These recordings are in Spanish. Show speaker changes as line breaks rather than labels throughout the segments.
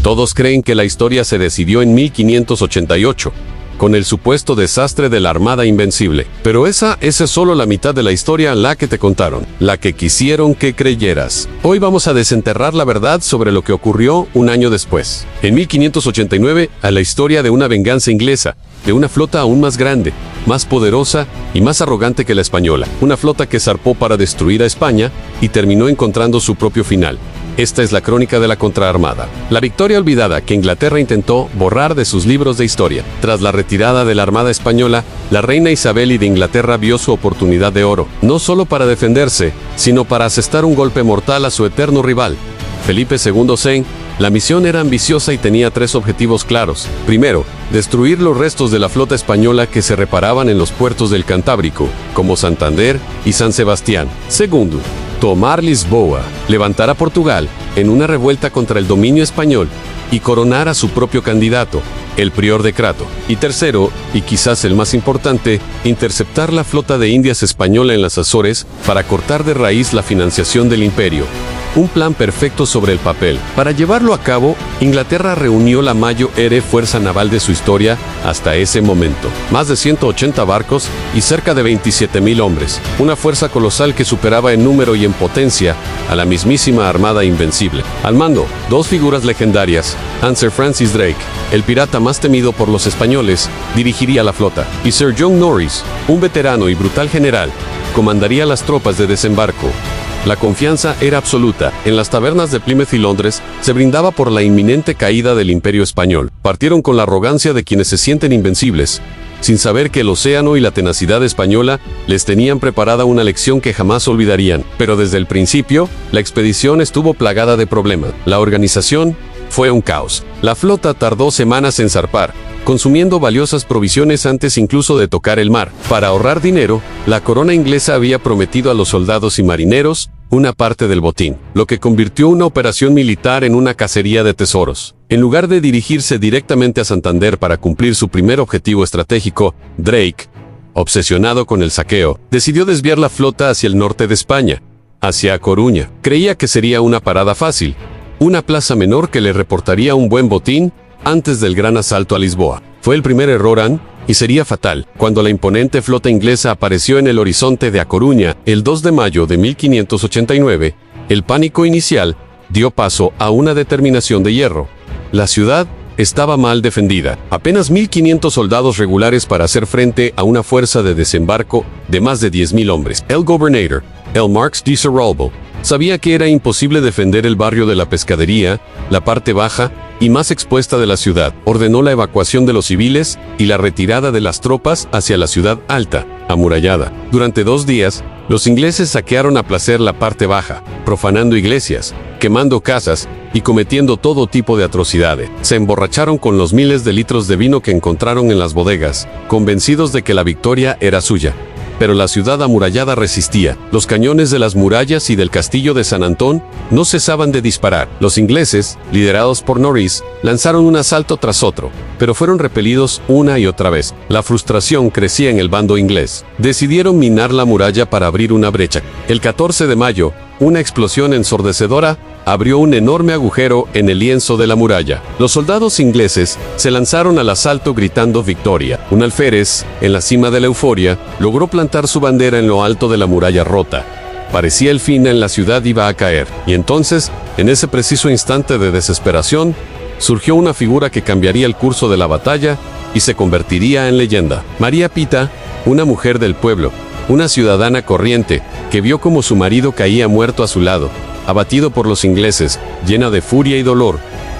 Todos creen que la historia se decidió en 1588, con el supuesto desastre de la Armada Invencible. Pero esa es solo la mitad de la historia la que te contaron, la que quisieron que creyeras. Hoy vamos a desenterrar la verdad sobre lo que ocurrió un año después. En 1589, a la historia de una venganza inglesa, de una flota aún más grande, más poderosa y más arrogante que la española. Una flota que zarpó para destruir a España y terminó encontrando su propio final. Esta es la crónica de la contraarmada. La victoria olvidada que Inglaterra intentó borrar de sus libros de historia. Tras la retirada de la Armada Española, la reina Isabel I de Inglaterra vio su oportunidad de oro, no solo para defenderse, sino para asestar un golpe mortal a su eterno rival, Felipe II Sen. La misión era ambiciosa y tenía 3 objetivos claros. Primero, destruir los restos de la flota española que se reparaban en los puertos del Cantábrico, como Santander y San Sebastián. Segundo, tomar Lisboa, levantar a Portugal en una revuelta contra el dominio español y coronar a su propio candidato, el prior de Crato. Y tercero, y quizás el más importante, interceptar la flota de Indias española en las Azores para cortar de raíz la financiación del imperio. Un plan perfecto sobre el papel. Para llevarlo a cabo, Inglaterra reunió la mayor fuerza naval de su historia hasta ese momento. Más de 180 barcos y cerca de 27.000 hombres. Una fuerza colosal que superaba en número y en potencia a la mismísima Armada Invencible. Al mando, 2 figuras legendarias. Sir Francis Drake, el pirata más temido por los españoles, dirigiría la flota. Y Sir John Norris, un veterano y brutal general, comandaría las tropas de desembarco. La confianza era absoluta. En las tabernas de Plymouth y Londres se brindaba por la inminente caída del Imperio Español. Partieron con la arrogancia de quienes se sienten invencibles, sin saber que el océano y la tenacidad española les tenían preparada una lección que jamás olvidarían. Pero desde el principio, la expedición estuvo plagada de problemas. La organización fue un caos. La flota tardó semanas en zarpar, consumiendo valiosas provisiones antes incluso de tocar el mar. Para ahorrar dinero, la corona inglesa había prometido a los soldados y marineros una parte del botín, lo que convirtió una operación militar en una cacería de tesoros. En lugar de dirigirse directamente a Santander para cumplir su primer objetivo estratégico, Drake, obsesionado con el saqueo, decidió desviar la flota hacia el norte de España, hacia A Coruña. Creía que sería una parada fácil, una plaza menor que le reportaría un buen botín antes del gran asalto a Lisboa. Fue el primer error y sería fatal. Cuando la imponente flota inglesa apareció en el horizonte de A Coruña, el 2 de mayo de 1589, el pánico inicial dio paso a una determinación de hierro. La ciudad estaba mal defendida. Apenas 1.500 soldados regulares para hacer frente a una fuerza de desembarco de más de 10.000 hombres. El gobernador, el Marqués de Serralbo, sabía que era imposible defender el barrio de la Pescadería, la parte baja y más expuesta de la ciudad. Ordenó la evacuación de los civiles y la retirada de las tropas hacia la ciudad alta, amurallada. Durante 2 días, los ingleses saquearon a placer la parte baja, profanando iglesias, quemando casas y cometiendo todo tipo de atrocidades. Se emborracharon con los miles de litros de vino que encontraron en las bodegas, convencidos de que la victoria era suya. Pero la ciudad amurallada resistía. Los cañones de las murallas y del castillo de San Antón no cesaban de disparar. Los ingleses, liderados por Norris, lanzaron un asalto tras otro, pero fueron repelidos una y otra vez. La frustración crecía en el bando inglés. Decidieron minar la muralla para abrir una brecha. El 14 de mayo, una explosión ensordecedora abrió un enorme agujero en el lienzo de la muralla. Los soldados ingleses se lanzaron al asalto gritando victoria. Un alférez, en la cima de la euforia, logró plantar su bandera en lo alto de la muralla rota. Parecía el fin, en la ciudad iba a caer. Y entonces, en ese preciso instante de desesperación, surgió una figura que cambiaría el curso de la batalla y se convertiría en leyenda. María Pita, una mujer del pueblo, una ciudadana corriente, que vio cómo su marido caía muerto a su lado, abatido por los ingleses, llena de furia y dolor,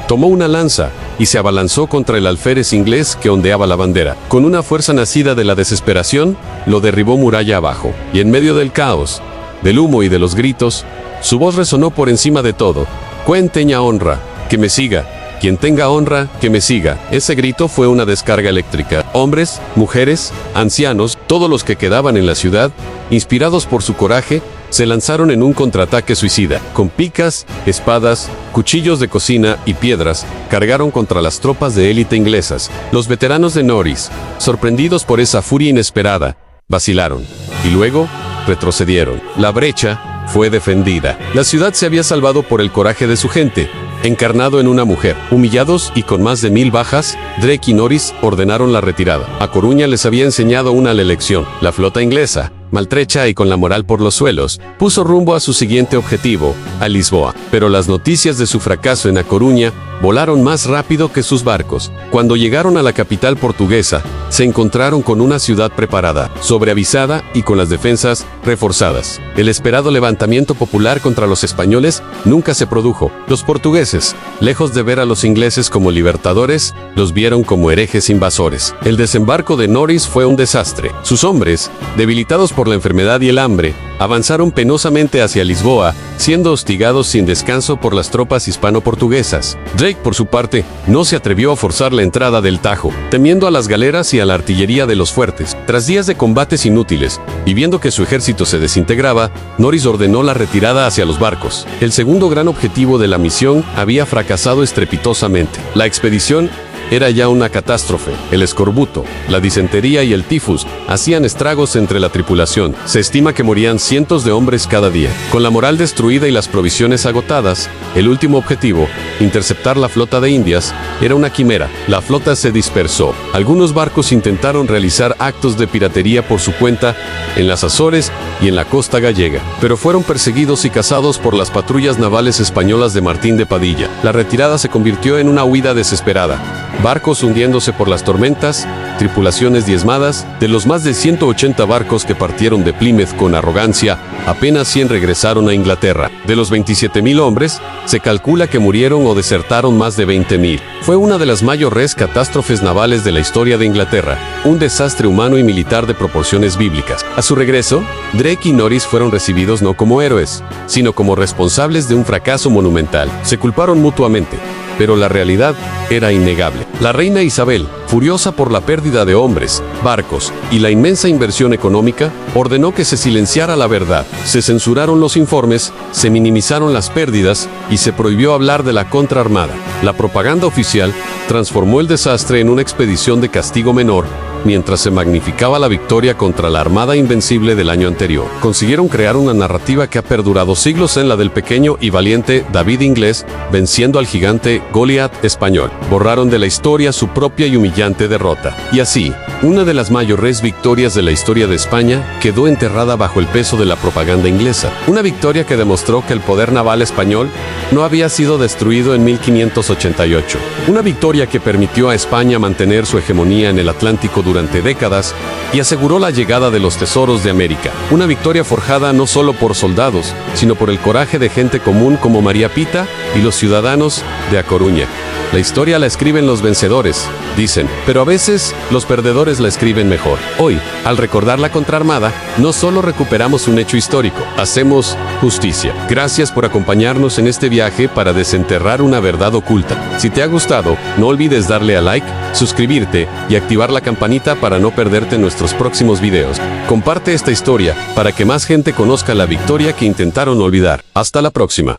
tomó una lanza y se abalanzó contra el alférez inglés que ondeaba la bandera. Con una fuerza nacida de la desesperación, lo derribó muralla abajo, y en medio del caos, del humo y de los gritos, su voz resonó por encima de todo: «Quien tenga honra, que me siga. Quien tenga honra, que me siga». Ese grito fue una descarga eléctrica. Hombres, mujeres, ancianos, todos los que quedaban en la ciudad, inspirados por su coraje, se lanzaron en un contraataque suicida. Con picas, espadas, cuchillos de cocina y piedras, cargaron contra las tropas de élite inglesas. Los veteranos de Norris, sorprendidos por esa furia inesperada, vacilaron, y luego retrocedieron. La brecha fue defendida. La ciudad se había salvado por el coraje de su gente, encarnado en una mujer. Humillados y con más de 1000 bajas, Drake y Norris ordenaron la retirada. A Coruña les había enseñado una lección. La flota inglesa, maltrecha y con la moral por los suelos, puso rumbo a su siguiente objetivo, a Lisboa. Pero las noticias de su fracaso en A Coruña volaron más rápido que sus barcos. Cuando llegaron a la capital portuguesa, se encontraron con una ciudad preparada, sobreavisada y con las defensas reforzadas. El esperado levantamiento popular contra los españoles nunca se produjo. Los portugueses, lejos de ver a los ingleses como libertadores, los vieron como herejes invasores. El desembarco de Norris fue un desastre. Sus hombres, debilitados por la enfermedad y el hambre, avanzaron penosamente hacia Lisboa, siendo hostigados sin descanso por las tropas hispano-portuguesas. Drake, por su parte, no se atrevió a forzar la entrada del Tajo, temiendo a las galeras y a la artillería de los fuertes. Tras días de combates inútiles, y viendo que su ejército se desintegraba, Norris ordenó la retirada hacia los barcos. El segundo gran objetivo de la misión había fracasado estrepitosamente. La expedición era ya una catástrofe. El escorbuto, la disentería y el tifus hacían estragos entre la tripulación. Se estima que morían cientos de hombres cada día. Con la moral destruida y las provisiones agotadas, el último objetivo, interceptar la flota de Indias, era una quimera. La flota se dispersó. Algunos barcos intentaron realizar actos de piratería por su cuenta en las Azores y en la costa gallega, pero fueron perseguidos y cazados por las patrullas navales españolas de Martín de Padilla. La retirada se convirtió en una huida desesperada. Barcos hundiéndose por las tormentas, tripulaciones diezmadas. De los más de 180 barcos que partieron de Plymouth con arrogancia, apenas 100 regresaron a Inglaterra. De los 27.000 hombres, se calcula que murieron o desertaron más de 20.000. Fue una de las mayores catástrofes navales de la historia de Inglaterra, un desastre humano y militar de proporciones bíblicas. A su regreso, Drake y Norris fueron recibidos no como héroes, sino como responsables de un fracaso monumental. Se culparon mutuamente, pero la realidad era innegable. La reina Isabel, furiosa por la pérdida de hombres, barcos y la inmensa inversión económica, ordenó que se silenciara la verdad. Se censuraron los informes, se minimizaron las pérdidas y se prohibió hablar de la contraarmada. La propaganda oficial transformó el desastre en una expedición de castigo menor, mientras se magnificaba la victoria contra la Armada Invencible del año anterior. Consiguieron crear una narrativa que ha perdurado siglos en la del pequeño y valiente David inglés venciendo al gigante Goliat español. Borraron de la historia su propia y humillante derrota. Y así, una de las mayores victorias de la historia de España quedó enterrada bajo el peso de la propaganda inglesa. Una victoria que demostró que el poder naval español no había sido destruido en 1588. Una victoria que permitió a España mantener su hegemonía en el Atlántico durante décadas y aseguró la llegada de los tesoros de América. Una victoria forjada no solo por soldados, sino por el coraje de gente común como María Pita y los ciudadanos de A Coruña. La historia la escriben los vencedores, dicen, pero a veces los perdedores la escriben mejor. Hoy, al recordar la contraarmada, no solo recuperamos un hecho histórico, hacemos justicia. Gracias por acompañarnos en este viaje para desenterrar una verdad oculta. Si te ha gustado, no olvides darle a like, suscribirte y activar la campanita para no perderte nuestros próximos videos. Comparte esta historia para que más gente conozca la victoria que intentaron olvidar. Hasta la próxima.